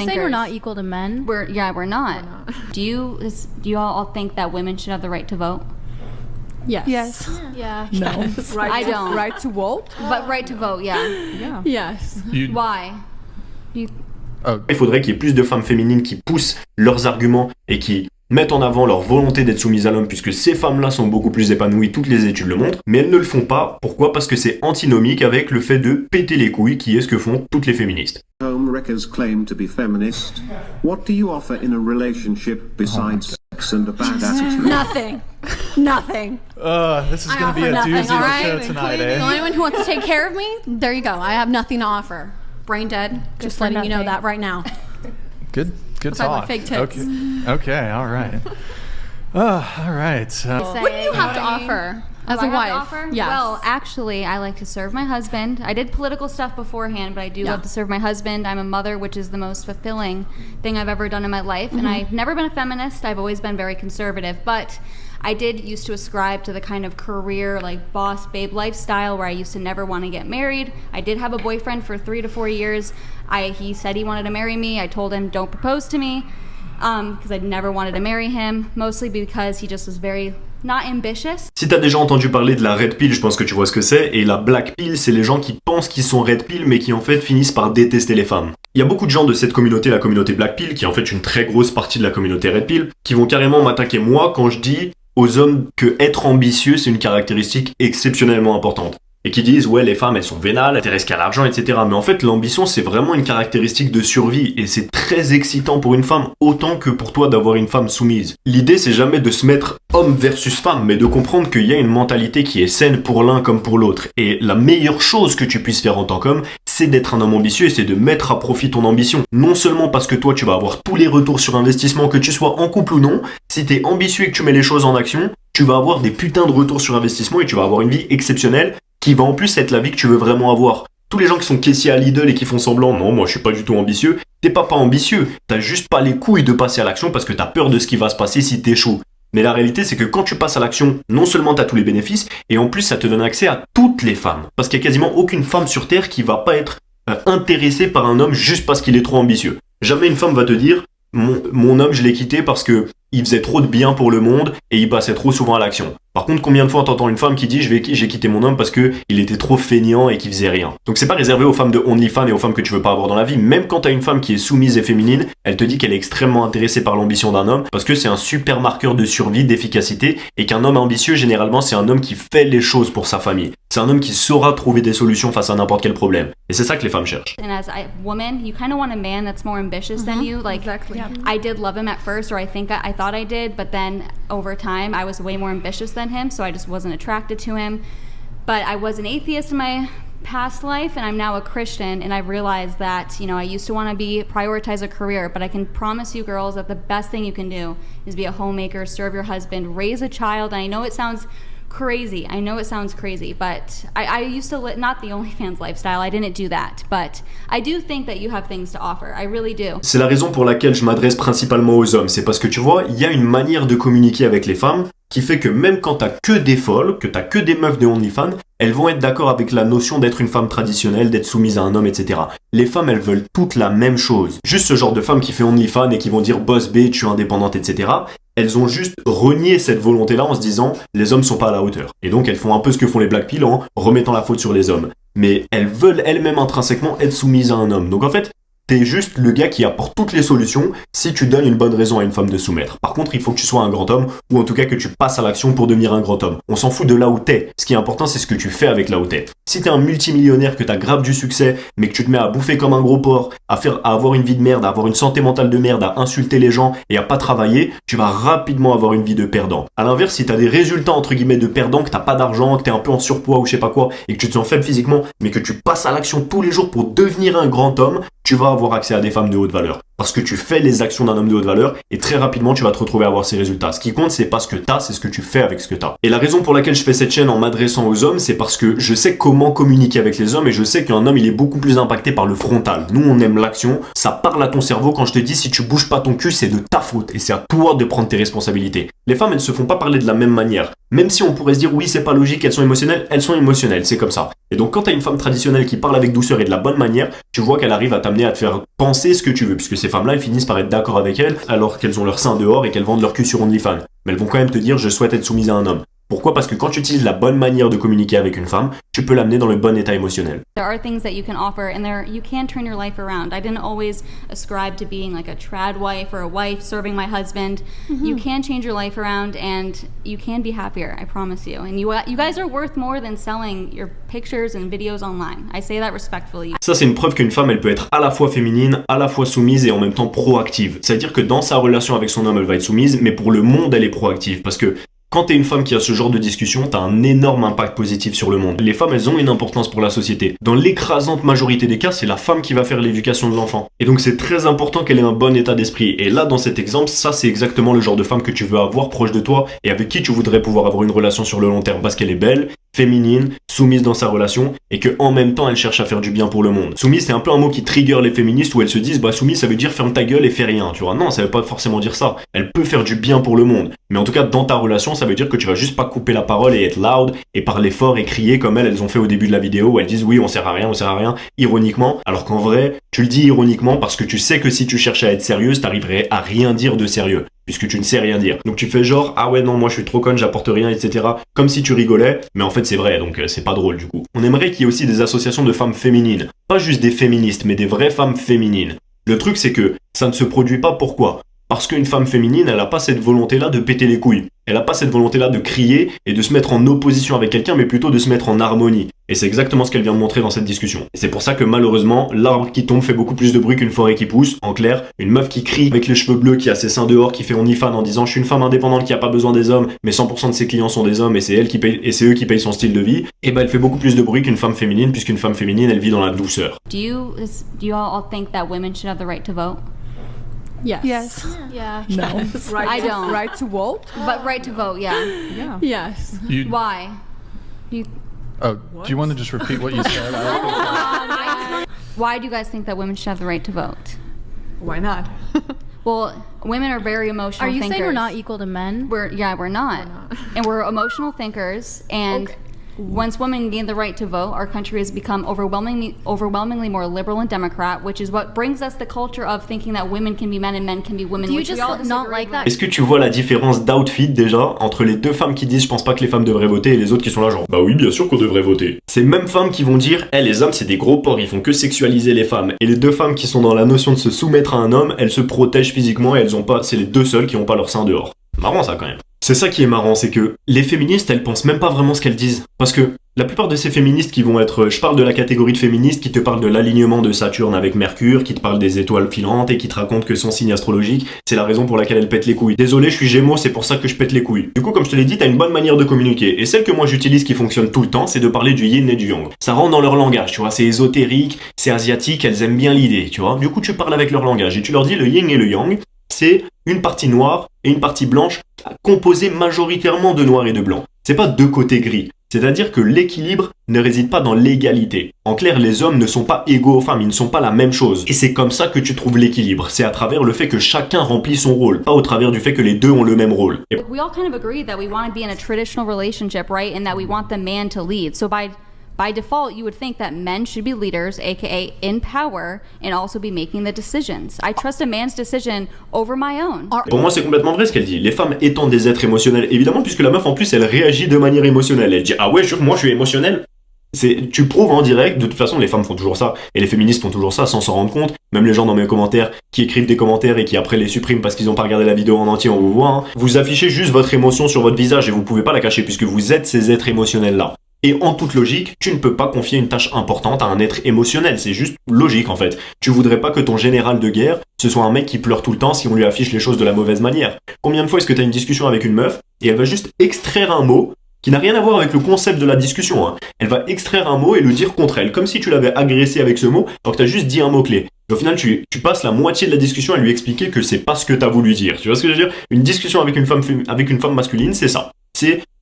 You say we're not equal to men? We're not. Do you all think that women should have the right to vote? Yes. Yeah. No. I don't. Right to vote? But right to vote, yeah. Yes. Why? Il faudrait qu'il y ait plus de femmes féminines qui poussent leurs arguments et qui mettent en avant leur volonté d'être soumises à l'homme, puisque ces femmes-là sont beaucoup plus épanouies, toutes les études le montrent, mais elles ne le font pas. Pourquoi ? Parce que c'est antinomique avec le fait de péter les couilles, qui est ce que font toutes les féministes. Homewreckers claim to be feminist. What do you offer in a relationship besides sex and a bad attitude? Nothing. This is going to be a doozy of a show tonight, The eh? only one who wants to take care of me, there you go. I have nothing to offer. Brain dead. Just letting you know that right now. Good Besides my talk. fake tits. Okay, all right. All right. What do you have to offer as a wife? Yes. Well, actually, I like to serve my husband. I did political stuff beforehand, but I do love to serve my husband. I'm a mother, which is the most fulfilling thing I've ever done in my life. And I've never been a feminist. I've always been very conservative. But I did used to ascribe to the kind of career, like boss babe lifestyle where I used to never want to get married. I did have a boyfriend for 3 to 4 years. He said he wanted to marry me. I told him, don't propose to me, because I never wanted to marry him, mostly because he just was very not ambitious. Si t'as déjà entendu parler de la red pill, je pense que tu vois ce que c'est, et la black pill, c'est les gens qui pensent qu'ils sont red pill, mais qui en fait finissent par détester les femmes. Il y a beaucoup de gens de cette communauté, la communauté black pill, qui est en fait une très grosse partie de la communauté red pill, qui vont carrément m'attaquer moi quand je dis aux hommes que être ambitieux, c'est une caractéristique exceptionnellement importante. Et qui disent, ouais, les femmes, elles sont vénales, elles intéressent qu'à l'argent, etc. Mais en fait, l'ambition, c'est vraiment une caractéristique de survie. Et c'est très excitant pour une femme, autant que pour toi d'avoir une femme soumise. L'idée, c'est jamais de se mettre homme versus femme, mais de comprendre qu'il y a une mentalité qui est saine pour l'un comme pour l'autre. Et la meilleure chose que tu puisses faire en tant qu'homme, c'est d'être un homme ambitieux et c'est de mettre à profit ton ambition. Non seulement parce que toi, tu vas avoir tous les retours sur investissement, que tu sois en couple ou non. Si t'es ambitieux et que tu mets les choses en action, tu vas avoir des putains de retours sur investissement et tu vas avoir une vie exceptionnelle qui va en plus être la vie que tu veux vraiment avoir. Tous les gens qui sont caissiers à Lidl et qui font semblant, non, moi je suis pas du tout ambitieux, t'es pas ambitieux, t'as juste pas les couilles de passer à l'action parce que t'as peur de ce qui va se passer si t'échoues. Mais la réalité, c'est que quand tu passes à l'action, non seulement t'as tous les bénéfices, et en plus ça te donne accès à toutes les femmes. Parce qu'il y a quasiment aucune femme sur Terre qui va pas être intéressée par un homme juste parce qu'il est trop ambitieux. Jamais une femme va te dire, mon homme je l'ai quitté parce que il faisait trop de bien pour le monde et il passait trop souvent à l'action. Par contre, combien de fois t'entends une femme qui dit j'ai quitté mon homme parce que il était trop feignant et qu'il faisait rien. Donc c'est pas réservé aux femmes de OnlyFans et aux femmes que tu veux pas avoir dans la vie. Même quand t'as une femme qui est soumise et féminine, elle te dit qu'elle est extrêmement intéressée par l'ambition d'un homme parce que c'est un super marqueur de survie, d'efficacité et qu'un homme ambitieux, généralement, c'est un homme qui fait les choses pour sa famille. C'est un homme qui saura trouver des solutions face à n'importe quel problème. Et c'est ça que les femmes cherchent. And as a woman, you kind of want a man that's more ambitious than you. Like, Exactly. Yeah. I did love him at first, or I think I thought I did, but then over time, I was way more ambitious than him, so I just wasn't attracted to him. But I was an atheist in my past life, and I'm now a Christian, and I've realized that, you know, I used to want to prioritize a career, but I can promise you girls that the best thing you can do is be a homemaker, serve your husband, raise a child. And I know it sounds crazy. But I used to live, not the OnlyFans lifestyle, I didn't do that, but I do think that you have things to offer. I really do. C'est la raison pour laquelle je m'adresse principalement aux hommes. C'est parce que tu vois, il y a une manière de communiquer avec les femmes qui fait que même quand t'as que des folles, que t'as que des meufs de OnlyFans, elles vont être d'accord avec la notion d'être une femme traditionnelle, d'être soumise à un homme, etc. Les femmes, elles veulent toutes la même chose. Juste ce genre de femmes qui fait OnlyFans et qui vont dire boss bitch, je suis indépendante, etc. Elles ont juste renié cette volonté-là en se disant les hommes sont pas à la hauteur. Et donc elles font un peu ce que font les black pill en remettant la faute sur les hommes. Mais elles veulent elles-mêmes intrinsèquement être soumises à un homme. Donc en fait, t'es juste le gars qui apporte toutes les solutions si tu donnes une bonne raison à une femme de soumettre. Par contre, il faut que tu sois un grand homme, ou en tout cas que tu passes à l'action pour devenir un grand homme. On s'en fout de là où t'es. Ce qui est important, c'est ce que tu fais avec là où t'es. Si t'es un multimillionnaire, que t'as grave du succès, mais que tu te mets à bouffer comme un gros porc, à avoir une vie de merde, à avoir une santé mentale de merde, à insulter les gens et à pas travailler, tu vas rapidement avoir une vie de perdant. À l'inverse, si t'as des résultats entre guillemets de perdant, que t'as pas d'argent, que t'es un peu en surpoids ou je sais pas quoi, et que tu te sens faible physiquement, mais que tu passes à l'action tous les jours pour devenir un grand homme, tu vas avoir accès à des femmes de haute valeur. Parce que tu fais les actions d'un homme de haute valeur et très rapidement tu vas te retrouver à avoir ces résultats. Ce qui compte, c'est pas ce que t'as, c'est ce que tu fais avec ce que t'as. Et la raison pour laquelle je fais cette chaîne en m'adressant aux hommes, c'est parce que je sais comment communiquer avec les hommes et je sais qu'un homme il est beaucoup plus impacté par le frontal. Nous on aime l'action, ça parle à ton cerveau quand je te dis si tu bouges pas ton cul c'est de ta faute et c'est à toi de prendre tes responsabilités. Les femmes elles se font pas parler de la même manière. Même si on pourrait se dire oui c'est pas logique, elles sont émotionnelles, c'est comme ça. Et donc quand t'as une femme traditionnelle qui parle avec douceur et de la bonne manière, tu vois qu'elle arrive à t'amener à te faire penser ce que tu veux, puisque ces femmes-là, elles finissent par être d'accord avec elles alors qu'elles ont leur sein dehors et qu'elles vendent leur cul sur OnlyFans. Mais elles vont quand même te dire je souhaite être soumise à un homme. Pourquoi ? Parce que quand tu utilises la bonne manière de communiquer avec une femme, tu peux l'amener dans le bon état émotionnel. There are things that you can offer, and you can turn your life around. I didn't always ascribe to being like a trad wife or a wife serving my husband. You can change your life around, and you can be happier, I promise you. And you guys are worth more than selling your pictures and videos online. I say that respectfully. Ça, c'est une preuve qu'une femme, elle peut être à la fois féminine, à la fois soumise et en même temps proactive. C'est-à-dire que dans sa relation avec son homme, elle va être soumise, mais pour le monde, elle est proactive. Parce que quand t'es une femme qui a ce genre de discussion, t'as un énorme impact positif sur le monde. Les femmes, elles ont une importance pour la société. Dans l'écrasante majorité des cas, c'est la femme qui va faire l'éducation de l'enfant. Et donc c'est très important qu'elle ait un bon état d'esprit. Et là, dans cet exemple, ça c'est exactement le genre de femme que tu veux avoir proche de toi et avec qui tu voudrais pouvoir avoir une relation sur le long terme parce qu'elle est belle, féminine, soumise dans sa relation et que en même temps elle cherche à faire du bien pour le monde. Soumise, c'est un peu un mot qui trigger les féministes où elles se disent bah soumise ça veut dire ferme ta gueule et fais rien, tu vois. Non, ça veut pas forcément dire ça. Elle peut faire du bien pour le monde. Mais en tout cas dans ta relation, ça veut dire que tu vas juste pas couper la parole et être loud et parler fort et crier comme elles ont fait au début de la vidéo où elles disent oui on sert à rien, ironiquement, alors qu'en vrai tu le dis ironiquement parce que tu sais que si tu cherchais à être sérieuse, t'arriverais à rien dire de sérieux. Puisque tu ne sais rien dire. Donc tu fais genre, ah ouais non, moi je suis trop conne, j'apporte rien, etc. Comme si tu rigolais, mais en fait c'est vrai, donc c'est pas drôle du coup. On aimerait qu'il y ait aussi des associations de femmes féminines. Pas juste des féministes, mais des vraies femmes féminines. Le truc c'est que ça ne se produit pas, pourquoi ? Parce qu'une femme féminine, elle a pas cette volonté-là de péter les couilles. Elle a pas cette volonté-là de crier et de se mettre en opposition avec quelqu'un, mais plutôt de se mettre en harmonie. Et c'est exactement ce qu'elle vient de montrer dans cette discussion. Et c'est pour ça que malheureusement, l'arbre qui tombe fait beaucoup plus de bruit qu'une forêt qui pousse. En clair, une meuf qui crie avec les cheveux bleus, qui a ses seins dehors, qui fait OnlyFans en disant je suis une femme indépendante qui a pas besoin des hommes, mais 100% de ses clients sont des hommes et c'est elle qui paye, et c'est eux qui payent son style de vie. Et ben elle fait beaucoup plus de bruit qu'une femme féminine, puisqu'une femme féminine, elle vit dans la douceur. Do you all think that women should have the right to vote? Yes. Yes. Yeah. No. I don't. Right to vote? But right to vote, yeah. Yeah. Yes. You, Why? oh, do you want to just repeat what you said? Why do you guys think that women should have the right to vote? Why not? Well, women are very emotional Are you thinkers. saying we're not equal to men? We're not. And we're emotional thinkers, and once women gain the right to vote, our country has become overwhelmingly more liberal and democrat, which is what brings us the culture of thinking that women can be men and men can be women. Do you which we just all not disagree like that? with. Est-ce que tu vois la différence d'outfit déjà entre les deux femmes qui disent je pense pas que les femmes devraient voter et les autres qui sont là genre bah oui bien sûr qu'on devrait voter. Ces mêmes femmes qui vont dire les hommes c'est des gros porcs, ils font que sexualiser les femmes. Et les deux femmes qui sont dans la notion de se soumettre à un homme, elles se protègent physiquement et elles ont pas, c'est les deux seules qui ont pas leur sein dehors. Marrant ça quand même. C'est ça qui est marrant, c'est que les féministes elles pensent même pas vraiment ce qu'elles disent. Parce que la plupart de ces féministes qui vont être, je parle de la catégorie de féministes qui te parlent de l'alignement de Saturne avec Mercure, qui te parlent des étoiles filantes et qui te racontent que son signe astrologique, c'est la raison pour laquelle elles pètent les couilles. Désolé, je suis Gémeaux, c'est pour ça que je pète les couilles. Du coup, comme je te l'ai dit, t'as une bonne manière de communiquer. Et celle que moi j'utilise qui fonctionne tout le temps, c'est de parler du yin et du yang. Ça rentre dans leur langage, tu vois, c'est ésotérique, c'est asiatique, elles aiment bien l'idée, tu vois. Du coup, tu parles avec leur langage et tu leur dis le yin et le yang, c'est une partie noire et une partie blanche composée majoritairement de noir et de blanc. C'est pas deux côtés gris. C'est-à-dire que l'équilibre ne réside pas dans l'égalité. En clair, les hommes ne sont pas égaux aux femmes, ils ne sont pas la même chose. Et c'est comme ça que tu trouves l'équilibre. C'est à travers le fait que chacun remplit son rôle, pas au travers du fait que les deux ont le même rôle. Et We all kind of agree that we want to be in a traditional relationship, right? And that we want the man to lead. So by default, you would think that men should be leaders, aka in power, and also be making the decisions. I trust a man's decision over my own. pour moi, c'est complètement vrai ce qu'elle dit. Les femmes étant des êtres émotionnels, évidemment, puisque la meuf, en plus, elle réagit de manière émotionnelle. Elle dit « Ah ouais, moi, je suis émotionnelle ». Tu prouves en direct, de toute façon les femmes font toujours ça, et les féministes font toujours ça sans s'en rendre compte, même les gens dans mes commentaires qui écrivent des commentaires et qui après les suppriment parce qu'ils ont pas regardé la vidéo en entier, on vous voit, hein. Vous affichez juste votre émotion sur votre visage et vous pouvez pas la cacher puisque vous êtes ces êtres émotionnels là. Et en toute logique, tu ne peux pas confier une tâche importante à un être émotionnel, c'est juste logique en fait. Tu voudrais pas que ton général de guerre, ce soit un mec qui pleure tout le temps si on lui affiche les choses de la mauvaise manière. Combien de fois est-ce que tu as une discussion avec une meuf et elle va juste extraire un mot qui n'a rien à voir avec le concept de la discussion, hein. Elle va extraire un mot et le dire contre elle, comme si tu l'avais agressé avec ce mot, alors que tu as juste dit un mot-clé. Et au final, tu passes la moitié de la discussion à lui expliquer que c'est pas ce que tu as voulu dire. Tu vois ce que je veux dire ? Une discussion avec une femme masculine, c'est ça.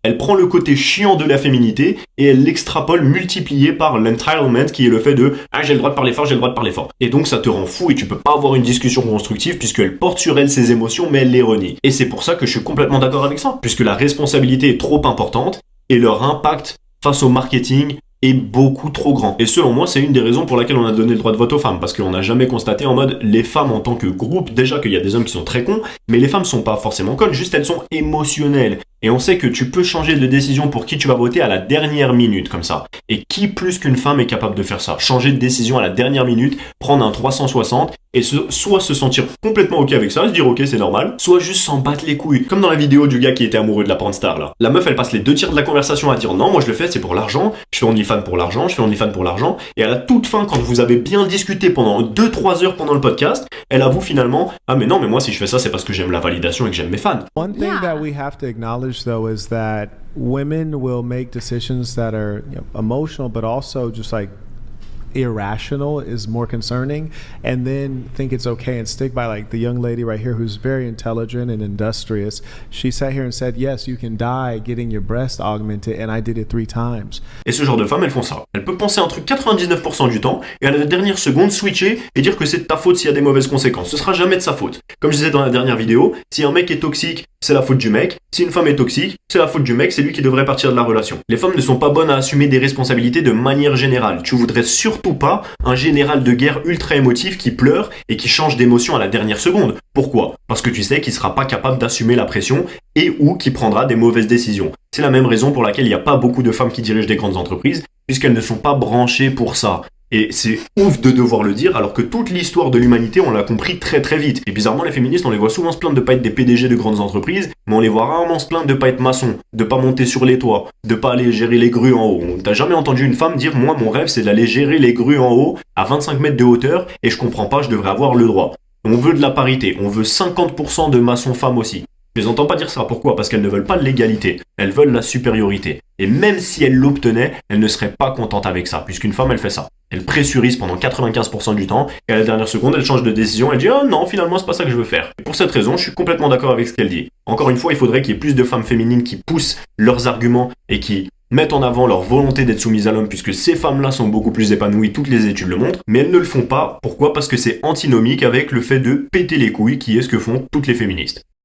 Elle prend le côté chiant de la féminité et elle l'extrapole multiplié par l'entitlement qui est le fait de « Ah, j'ai le droit de parler fort, j'ai le droit de parler fort ». Et donc ça te rend fou et tu peux pas avoir une discussion constructive puisqu'elle porte sur elle ses émotions mais elle les renie. Et c'est pour ça que je suis complètement d'accord avec ça, puisque la responsabilité est trop importante et leur impact face au marketing est beaucoup trop grand. Et selon moi, c'est une des raisons pour laquelle on a donné le droit de vote aux femmes, parce qu'on n'a jamais constaté en mode les femmes en tant que groupe, déjà qu'il y a des hommes qui sont très cons, mais les femmes sont pas forcément connes, juste elles sont émotionnelles. Et on sait que tu peux changer de décision pour qui tu vas voter à la dernière minute, comme ça. Et qui plus qu'une femme est capable de faire ça? Changer de décision à la dernière minute, prendre un 360 et soit se sentir complètement ok avec ça, se dire ok c'est normal, soit juste s'en battre les couilles. Comme dans la vidéo du gars qui était amoureux de la pornstar là. La meuf elle passe les 2 tiers de la conversation à dire non, moi je le fais c'est pour l'argent, je fais OnlyFans pour l'argent, je fais OnlyFans pour l'argent. Et à la toute fin, quand vous avez bien discuté pendant 2-3 heures pendant le podcast, elle avoue finalement ah mais non mais moi si je fais ça c'est parce que j'aime la validation et que j'aime mes fans. One thing that we have to acknowledge, though, is that women will make decisions that are emotional, but also just like irrational is more concerning, and then think it's okay and stick by, like the young lady right here who's very intelligent and industrious. She sat here and said, yes, you can die getting your breast augmented, and I did it 3 times. Et ce genre de femmes, elles font ça. Elles peuvent penser un truc 99% du temps, et à la dernière seconde, switcher et dire que c'est de ta faute s'il y a des mauvaises conséquences. Ce sera jamais de sa faute. Comme je disais dans la dernière vidéo, si un mec est toxique, c'est la faute du mec. Si une femme est toxique, c'est la faute du mec, c'est lui qui devrait partir de la relation. Les femmes ne sont pas bonnes à assumer des responsabilités de manière générale. Tu voudrais surtout pas un général de guerre ultra émotif qui pleure et qui change d'émotion à la dernière seconde. Pourquoi? Parce que tu sais qu'il sera pas capable d'assumer la pression et ou qui prendra des mauvaises décisions. C'est la même raison pour laquelle il n'y a pas beaucoup de femmes qui dirigent des grandes entreprises, puisqu'elles ne sont pas branchées pour ça. Et c'est ouf de devoir le dire, alors que toute l'histoire de l'humanité, on l'a compris très très vite. Et bizarrement, les féministes, on les voit souvent se plaindre de pas être des PDG de grandes entreprises, mais on les voit rarement se plaindre de pas être maçon, de pas monter sur les toits, de pas aller gérer les grues en haut. T'as jamais entendu une femme dire « Moi, mon rêve, c'est d'aller gérer les grues en haut, à 25 mètres de hauteur, et je comprends pas, je devrais avoir le droit. » On veut de la parité, on veut 50% de maçons femmes aussi. Je les entends pas dire ça. Pourquoi? Parce qu'elles ne veulent pas de l'égalité. Elles veulent la supériorité. Et même si elles l'obtenaient, elles ne seraient pas contentes avec ça, puisqu'une femme, elle fait ça. Elle pressurise pendant 95% du temps, et à la dernière seconde, elle change de décision, elle dit « Oh non, finalement, c'est pas ça que je veux faire. » Et pour cette raison, je suis complètement d'accord avec ce qu'elle dit. Encore une fois, il faudrait qu'il y ait plus de femmes féminines qui poussent leurs arguments et qui mettent en avant leur volonté d'être soumises à l'homme, puisque ces femmes-là sont beaucoup plus épanouies, toutes les études le montrent, mais elles ne le font pas. Pourquoi? Parce que c'est antinomique avec le fait de péter les couilles, qui est ce que font toutes les féministes.